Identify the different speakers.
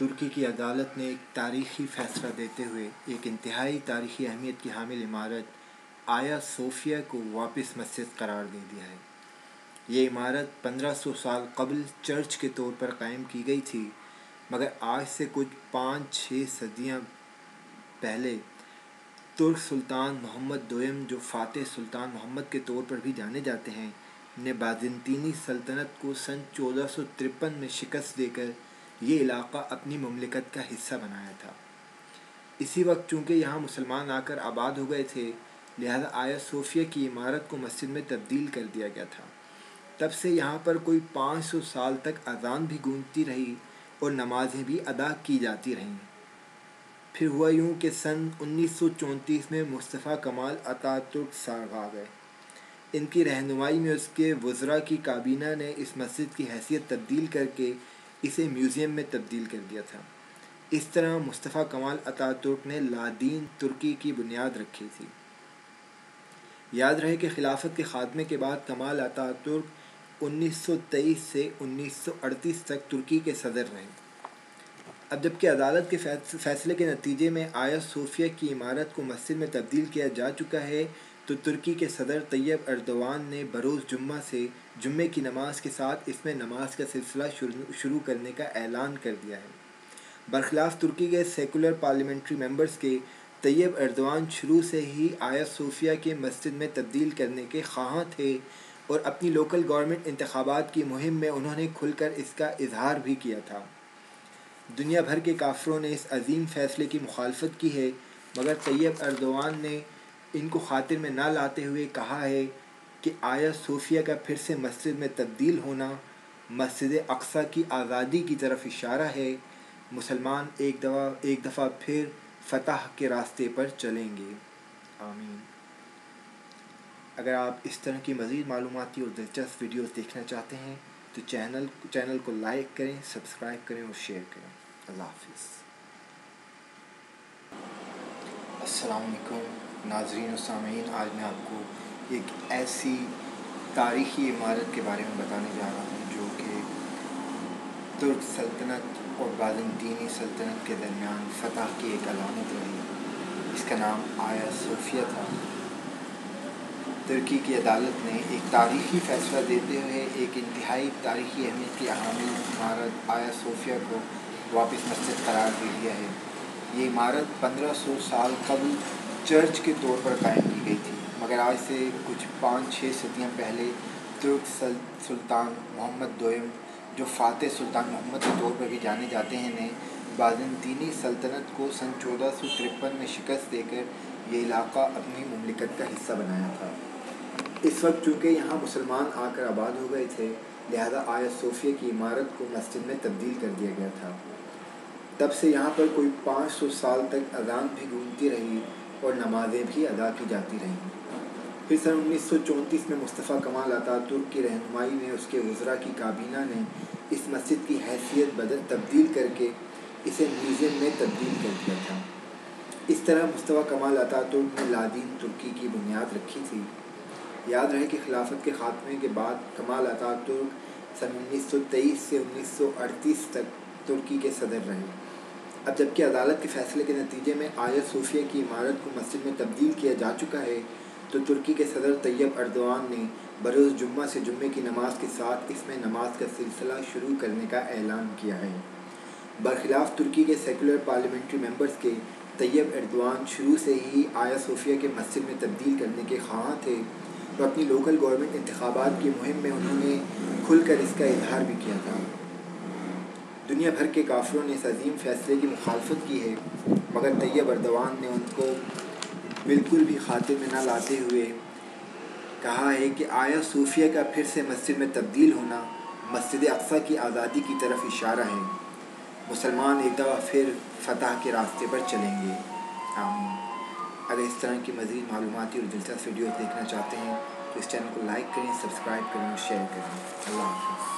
Speaker 1: ترکی کی عدالت نے ایک تاریخی فیصلہ دیتے ہوئے ایک انتہائی تاریخی اہمیت کی حامل عمارت آیا صوفیہ کو واپس مسجد قرار دے دیا ہے۔ یہ عمارت 1500 سال قبل چرچ کے طور پر قائم کی گئی تھی، مگر آج سے کچھ 5-6 صدیاں پہلے ترک سلطان محمد دوئم، جو فاتح سلطان محمد کے طور پر بھی جانے جاتے ہیں، نے بازنطینی سلطنت کو سن 1453 میں شکست دے کر یہ علاقہ اپنی مملکت کا حصہ بنایا تھا۔ اسی وقت چونکہ یہاں مسلمان آ کر آباد ہو گئے تھے، لہذا آیا صوفیہ کی عمارت کو مسجد میں تبدیل کر دیا گیا تھا۔ تب سے یہاں پر کوئی 500 سال تک اذان بھی گونجتی رہی اور نمازیں بھی ادا کی جاتی رہیں۔ پھر ہوا یوں کہ سن 1934 میں مصطفیٰ کمال اتا ترک صاحب آ گئے۔ ان کی رہنمائی میں اس کے وزراء کی کابینہ نے اس مسجد کی حیثیت تبدیل کر کے اسے میوزیم میں تبدیل کر دیا تھا۔ اس طرح مصطفیٰ کمال اتا ترک نے لادین ترکی کی بنیاد رکھی تھی۔ یاد رہے کہ خلافت کے خاتمے کے بعد کمال اتا ترک 1923 سے 1938 تک ترکی کے صدر رہے۔ اب جبکہ عدالت کے فیصلے کے نتیجے میں آیا صوفیہ کی عمارت کو مسجد میں تبدیل کیا جا چکا ہے، تو ترکی کے صدر طیب ایردوان نے بروز جمعہ سے جمعے کی نماز کے ساتھ اس میں نماز کا سلسلہ شروع کرنے کا اعلان کر دیا ہے۔ برخلاف ترکی کے سیکولر پارلیمنٹری ممبرز کے، طیب ایردوان شروع سے ہی آیا صوفیہ کے مسجد میں تبدیل کرنے کے خواہاں تھے اور اپنی لوکل گورنمنٹ انتخابات کی مہم میں انہوں نے کھل کر اس کا اظہار بھی کیا تھا۔ دنیا بھر کے کافروں نے اس عظیم فیصلے کی مخالفت کی ہے، مگر طیب ایردوان نے ان کو خاطر میں نہ لاتے ہوئے کہا ہے کہ آیا صوفیہ کا پھر سے مسجد میں تبدیل ہونا مسجد اقصیٰ کی آزادی کی طرف اشارہ ہے۔ مسلمان ایک دفعہ پھر فتح کے راستے پر چلیں گے۔ آمین۔ اگر آپ اس طرح کی مزید معلوماتی اور دلچسپ ویڈیوز دیکھنا چاہتے ہیں تو چینل کو لائک کریں، سبسکرائب کریں اور شیئر کریں۔ اللہ حافظ۔ السلام علیکم ناظرین و سامعین، آج میں آپ کو ایک ایسی تاریخی عمارت کے بارے میں بتانے جا رہا ہوں جو کہ ترک سلطنت اور بازنطینی سلطنت کے درمیان فتح کی ایک علامت رہی۔ اس کا نام آیا صوفیہ تھا۔ ترکی کی عدالت نے ایک تاریخی فیصلہ دیتے ہوئے ایک انتہائی تاریخی اہمیت کی حامل عمارت آیا صوفیہ کو واپس مسجد قرار دے دیا ہے۔ یہ عمارت 1500 سال قبل چرچ کے طور پر قائم کی گئی تھی، مگر آج سے کچھ 5-6 صدیاں پہلے ترک سلطان محمد دوئم، جو فاتح سلطان محمد کے طور پر بھی جانے جاتے ہیں، نے بازنطینی سلطنت کو سن 1453 میں شکست دے کر یہ علاقہ اپنی مملکت کا حصہ بنایا تھا۔ اس وقت چونکہ یہاں مسلمان آ کر آباد ہو گئے تھے، لہذا آیا صوفیہ کی عمارت کو مسجد میں تبدیل کر دیا گیا تھا۔ تب سے یہاں پر کوئی 500 سال تک اذان بھی گونجتی رہی اور نمازیں بھی ادا کی جاتی رہیں۔ پھر سن 1934 میں مصطفیٰ کمال اتا ترک کی رہنمائی میں اس کے وزراء کی کابینہ نے اس مسجد کی حیثیت تبدیل کر کے اسے میوزیم میں تبدیل کر دیا تھا۔ اس طرح مصطفیٰ کمال اتا ترک نے لادین ترکی کی بنیاد رکھی تھی۔ یاد رہے کہ خلافت کے خاتمے کے بعد کمال اتا ترک سن 1923 سے 1938 تک ترکی کے صدر رہے۔ اب جبکہ عدالت کے فیصلے کے نتیجے میں آیا صوفیہ کی عمارت کو مسجد میں تبدیل کیا جا چکا ہے، تو ترکی کے صدر طیب ایردوان نے بروز جمعہ سے جمعے کی نماز کے ساتھ اس میں نماز کا سلسلہ شروع کرنے کا اعلان کیا ہے۔ برخلاف ترکی کے سیکولر پارلیمنٹری ممبرز کے، طیب ایردوان شروع سے ہی آیا صوفیہ کے مسجد میں تبدیل کرنے کے خواہاں تھے اور اپنی لوکل گورنمنٹ انتخابات کی مہم میں انہوں نے کھل کر اس کا اظہار بھی کیا تھا۔ دنیا بھر کے کافروں نے اس عظیم فیصلے کی مخالفت کی ہے، مگر طیب ایردوان نے ان کو بالکل بھی خاطر میں نہ لاتے ہوئے کہا ہے کہ آیا صوفیہ کا پھر سے مسجد میں تبدیل ہونا مسجد اقصیٰ کی آزادی کی طرف اشارہ ہے۔ مسلمان ایک دفعہ پھر فتح کے راستے پر چلیں گے۔ آمین۔ اگر اس طرح کی مزید معلوماتی اور دلچسپ ویڈیوز دیکھنا چاہتے ہیں تو اس چینل کو لائک کریں، سبسکرائب کریں اور شیئر کریں۔ اللہ حافظ۔